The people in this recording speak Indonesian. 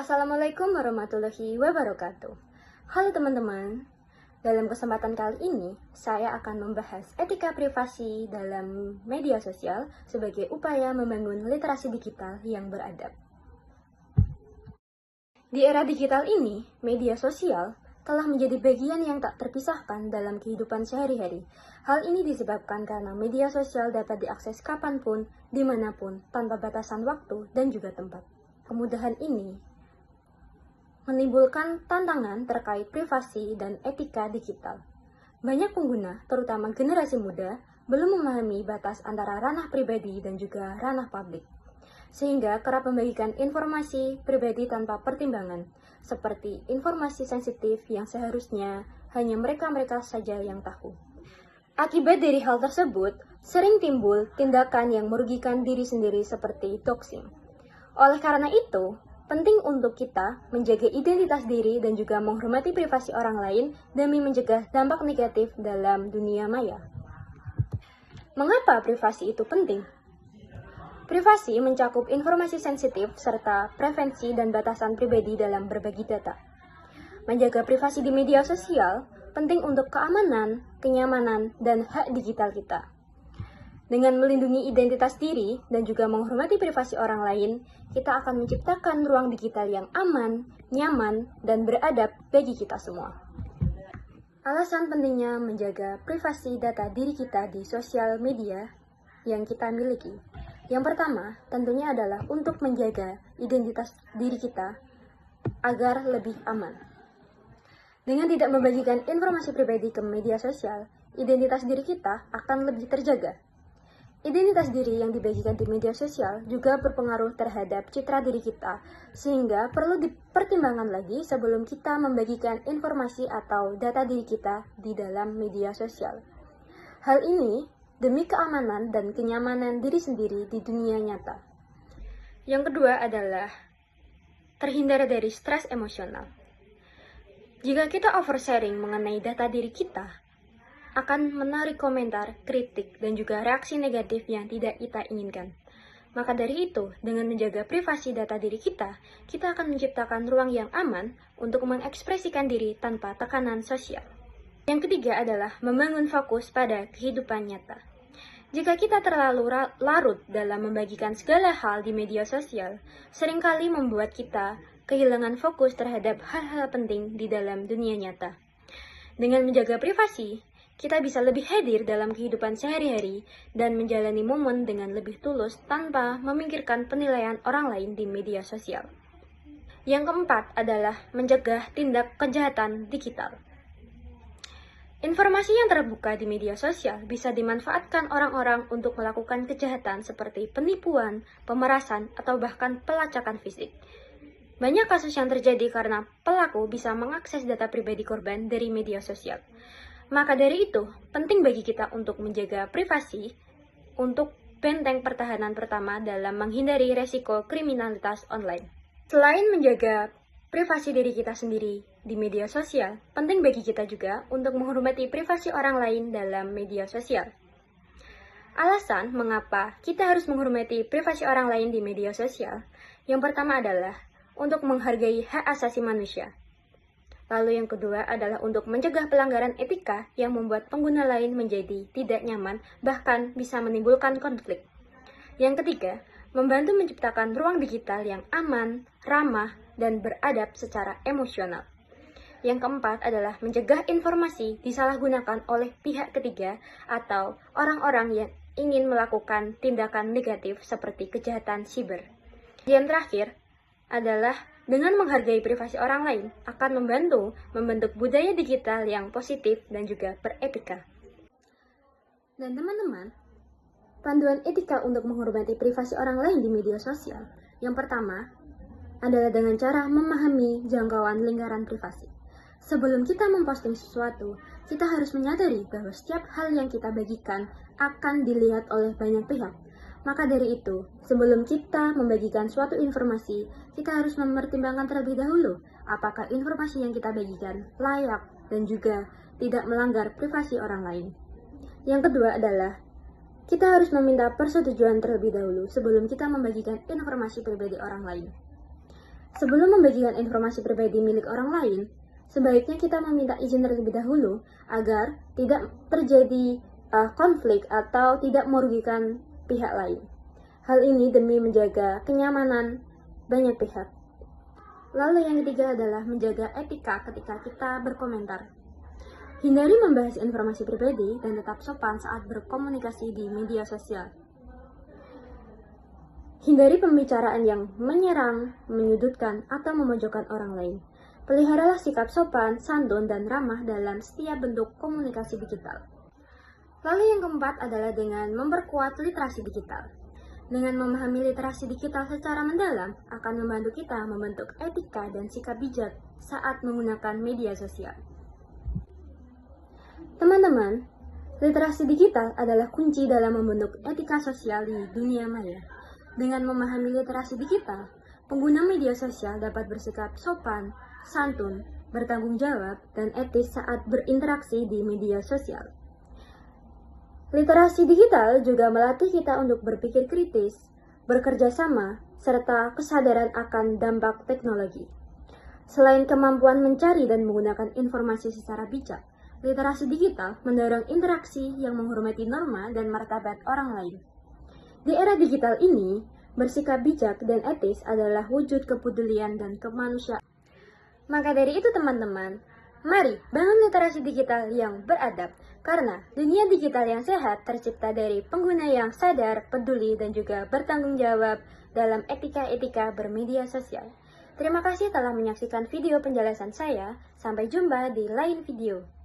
Assalamualaikum warahmatullahi wabarakatuh. Halo teman-teman, dalam kesempatan kali ini saya akan membahas etika privasi dalam media sosial sebagai upaya membangun literasi digital yang beradab. Di era digital ini, media sosial telah menjadi bagian yang tak terpisahkan dalam kehidupan sehari-hari. Hal ini disebabkan karena media sosial dapat diakses kapanpun, dimanapun, tanpa batasan waktu dan juga tempat. Kemudahan ini menimbulkan tantangan terkait privasi dan etika digital. Banyak pengguna, terutama generasi muda, belum memahami batas antara ranah pribadi dan juga ranah publik, sehingga kerap membagikan informasi pribadi tanpa pertimbangan, seperti informasi sensitif yang seharusnya hanya mereka-mereka saja yang tahu. Akibat dari hal tersebut, sering timbul tindakan yang merugikan diri sendiri seperti doxing. Oleh karena itu, penting untuk kita menjaga identitas diri dan juga menghormati privasi orang lain demi mencegah dampak negatif dalam dunia maya. Mengapa privasi itu penting? Privasi mencakup informasi sensitif serta prevensi dan batasan pribadi dalam berbagi data. Menjaga privasi di media sosial penting untuk keamanan, kenyamanan, dan hak digital kita. Dengan melindungi identitas diri dan juga menghormati privasi orang lain, kita akan menciptakan ruang digital yang aman, nyaman, dan beradab bagi kita semua. Alasan pentingnya menjaga privasi data diri kita di sosial media yang kita miliki. Yang pertama, tentunya adalah untuk menjaga identitas diri kita agar lebih aman. Dengan tidak membagikan informasi pribadi ke media sosial, identitas diri kita akan lebih terjaga. Identitas diri yang dibagikan di media sosial juga berpengaruh terhadap citra diri kita, sehingga perlu dipertimbangkan lagi sebelum kita membagikan informasi atau data diri kita di dalam media sosial. Hal ini demi keamanan dan kenyamanan diri sendiri di dunia nyata. Yang kedua adalah terhindar dari stres emosional. Jika kita oversharing mengenai data diri kita, akan menarik komentar, kritik, dan juga reaksi negatif yang tidak kita inginkan. Maka dari itu, dengan menjaga privasi data diri kita akan menciptakan ruang yang aman untuk mengekspresikan diri tanpa tekanan sosial. Yang ketiga adalah membangun fokus pada kehidupan nyata. Jika kita terlalu larut dalam membagikan segala hal di media sosial, seringkali membuat kita kehilangan fokus terhadap hal-hal penting di dalam dunia nyata. Dengan menjaga privasi, kita bisa lebih hadir dalam kehidupan sehari-hari dan menjalani momen dengan lebih tulus tanpa memikirkan penilaian orang lain di media sosial. Yang keempat adalah mencegah tindak kejahatan digital. Informasi yang terbuka di media sosial bisa dimanfaatkan orang-orang untuk melakukan kejahatan seperti penipuan, pemerasan, atau bahkan pelacakan fisik. Banyak kasus yang terjadi karena pelaku bisa mengakses data pribadi korban dari media sosial. Maka dari itu, penting bagi kita untuk menjaga privasi untuk benteng pertahanan pertama dalam menghindari resiko kriminalitas online. Selain menjaga privasi diri kita sendiri di media sosial, penting bagi kita juga untuk menghormati privasi orang lain dalam media sosial. Alasan mengapa kita harus menghormati privasi orang lain di media sosial, yang pertama adalah untuk menghargai hak asasi manusia. Lalu yang kedua adalah untuk mencegah pelanggaran etika yang membuat pengguna lain menjadi tidak nyaman, bahkan bisa menimbulkan konflik. Yang ketiga, membantu menciptakan ruang digital yang aman, ramah, dan beradab secara emosional. Yang keempat adalah mencegah informasi disalahgunakan oleh pihak ketiga atau orang-orang yang ingin melakukan tindakan negatif seperti kejahatan siber. Yang terakhir adalah dengan menghargai privasi orang lain akan membantu membentuk budaya digital yang positif dan juga beretika. Dan teman-teman, panduan etika untuk menghormati privasi orang lain di media sosial. Yang pertama adalah dengan cara memahami jangkauan lingkaran privasi. Sebelum kita memposting sesuatu, kita harus menyadari bahwa setiap hal yang kita bagikan akan dilihat oleh banyak pihak. Maka dari itu, sebelum kita membagikan suatu informasi, kita harus mempertimbangkan terlebih dahulu apakah informasi yang kita bagikan layak dan juga tidak melanggar privasi orang lain. Yang kedua adalah, kita harus meminta persetujuan terlebih dahulu sebelum kita membagikan informasi pribadi orang lain. Sebelum membagikan informasi pribadi milik orang lain, sebaiknya kita meminta izin terlebih dahulu agar tidak terjadi konflik atau tidak merugikan pihak lain. Hal ini demi menjaga kenyamanan banyak pihak. Lalu yang ketiga adalah menjaga etika ketika kita berkomentar. Hindari membahas informasi pribadi dan tetap sopan saat berkomunikasi di media sosial. Hindari pembicaraan yang menyerang, menyudutkan, atau memojokkan orang lain. Peliharalah sikap sopan, santun, dan ramah dalam setiap bentuk komunikasi digital. Lalu yang keempat adalah dengan memperkuat literasi digital. Dengan memahami literasi digital secara mendalam, akan membantu kita membentuk etika dan sikap bijak saat menggunakan media sosial. Teman-teman, literasi digital adalah kunci dalam membentuk etika sosial di dunia maya. Dengan memahami literasi digital, pengguna media sosial dapat bersikap sopan, santun, bertanggung jawab, dan etis saat berinteraksi di media sosial. Literasi digital juga melatih kita untuk berpikir kritis, bekerja sama, serta kesadaran akan dampak teknologi. Selain kemampuan mencari dan menggunakan informasi secara bijak, literasi digital mendorong interaksi yang menghormati norma dan martabat orang lain. Di era digital ini, bersikap bijak dan etis adalah wujud kepedulian dan kemanusiaan. Maka dari itu teman-teman, mari bangun literasi digital yang beradab, karena dunia digital yang sehat tercipta dari pengguna yang sadar, peduli, dan juga bertanggung jawab dalam etika-etika bermedia sosial. Terima kasih telah menyaksikan video penjelasan saya. Sampai jumpa di lain video.